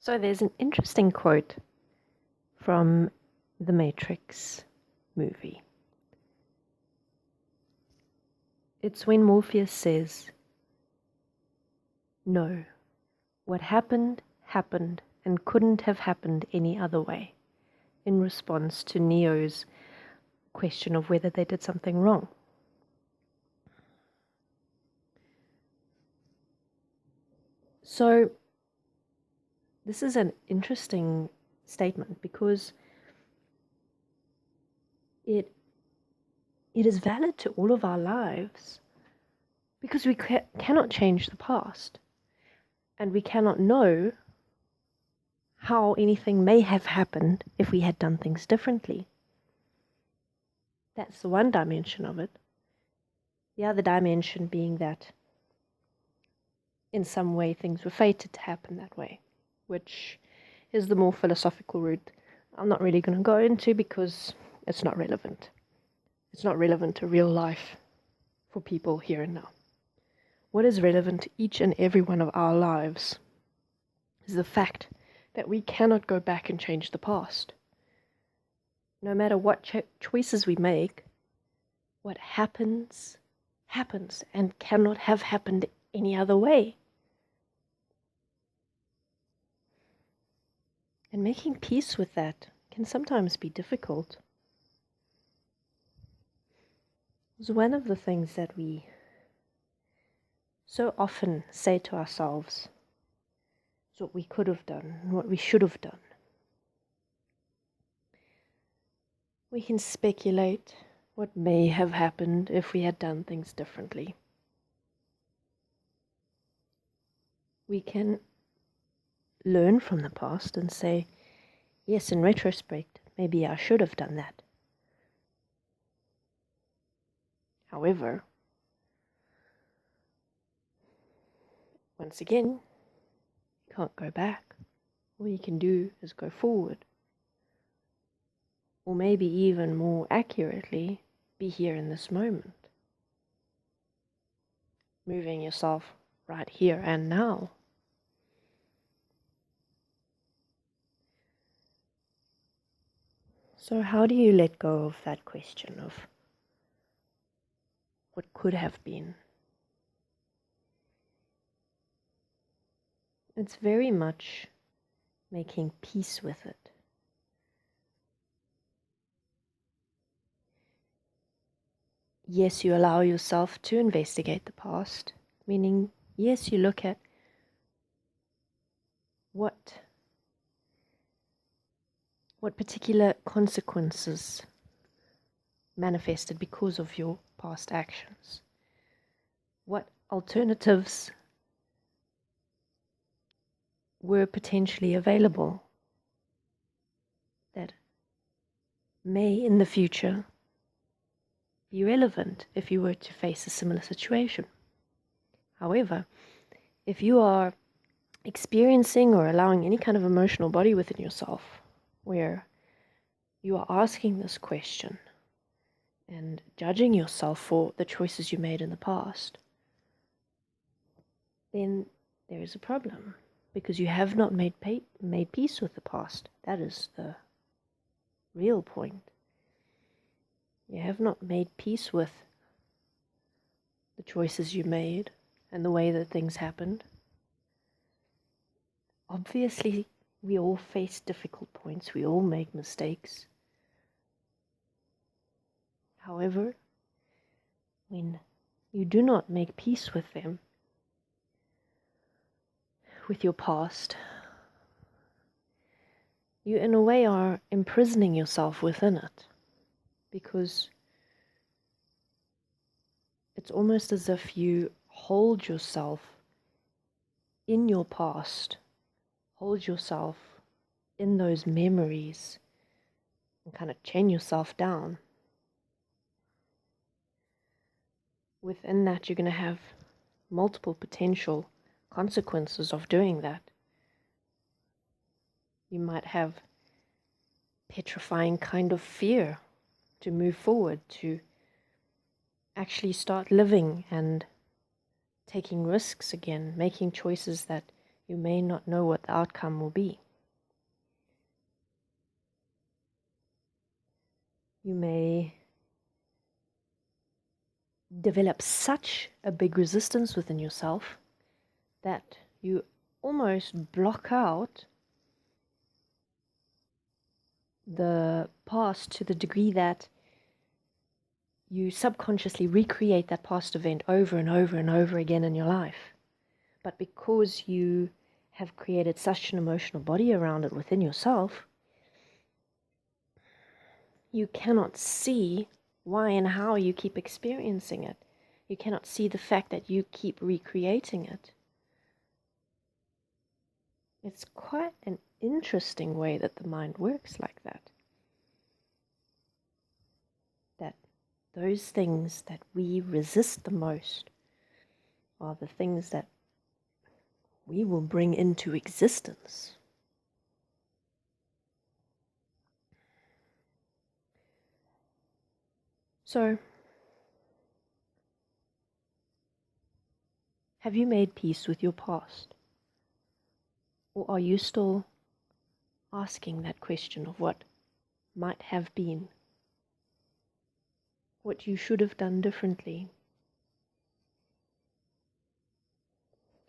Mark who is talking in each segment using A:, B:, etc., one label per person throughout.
A: So there's an interesting quote from the Matrix movie. It's when Morpheus says, "No, what happened, happened, and couldn't have happened any other way," in response to Neo's question of whether they did something wrong. So this is an interesting statement because it is valid to all of our lives, because we cannot change the past, and we cannot know how anything may have happened if we had done things differently. That's the one dimension of it. The other dimension being that in some way things were fated to happen that way, which is the more philosophical route I'm not really going to go into because it's not relevant. It's not relevant to real life for people here and now. What is relevant to each and every one of our lives is the fact that we cannot go back and change the past. No matter what choices we make, what happens, happens and cannot have happened any other way. And making peace with that can sometimes be difficult. It's one of the things that we so often say to ourselves is what we could have done and what we should have done. We can speculate what may have happened if we had done things differently. We can learn from the past and say, yes, in retrospect, maybe I should have done that. However, once again, you can't go back. All you can do is go forward. Or maybe even more accurately, be here in this moment. Moving yourself right here and now. So how do you let go of that question of what could have been? It's very much making peace with it. Yes, you allow yourself to investigate the past, meaning, yes, you look at what particular consequences manifested because of your past actions. What alternatives were potentially available that may in the future be relevant if you were to face a similar situation. However, if you are experiencing or allowing any kind of emotional body within yourself where you are asking this question and judging yourself for the choices you made in the past, then there is a problem, because you have not made peace with the past. That is the real point. You have not made peace with the choices you made and the way that things happened. Obviously, we all face difficult points. We all make mistakes. However, when you do not make peace with them, with your past, you in a way are imprisoning yourself within it, because it's almost as if you hold yourself in your past, hold yourself in those memories, and kind of chain yourself down. Within that, you're going to have multiple potential consequences of doing that. You might have petrifying kind of fear to move forward, to actually start living and taking risks again, making choices that You may not know what the outcome will be. You may develop such a big resistance within yourself that you almost block out the past to the degree that you subconsciously recreate that past event over and over and over again in your life. But because you have created such an emotional body around it within yourself, you cannot see why and how you keep experiencing it. You cannot see the fact that you keep recreating it. It's quite an interesting way that the mind works like that. That those things that we resist the most are the things that we will bring into existence. So, have you made peace with your past? Or are you still asking that question of what might have been? What you should have done differently?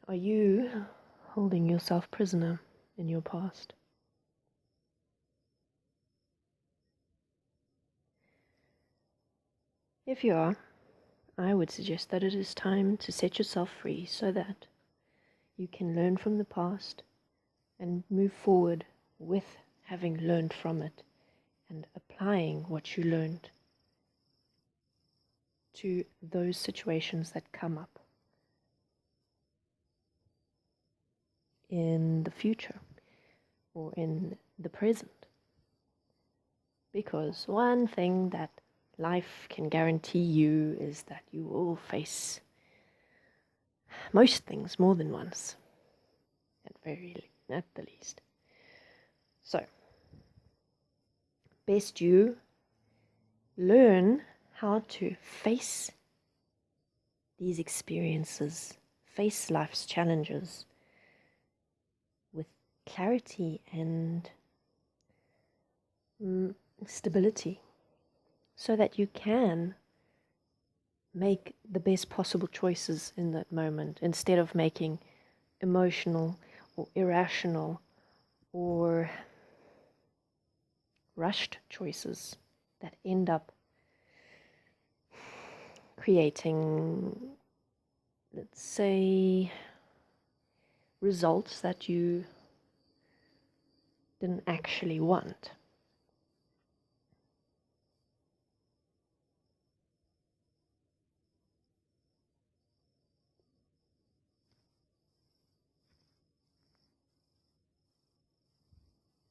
A: Are you holding yourself prisoner in your past? If you are, I would suggest that it is time to set yourself free so that you can learn from the past and move forward with having learned from it and applying what you learned to those situations that come up in the future or in the present. Because one thing that life can guarantee you is that you will face most things more than once, at the least. So, best you learn how to face these experiences, face life's challenges with clarity and stability, so that you can make the best possible choices in that moment instead of making emotional or irrational or rushed choices that end up creating, let's say, results that you didn't actually want.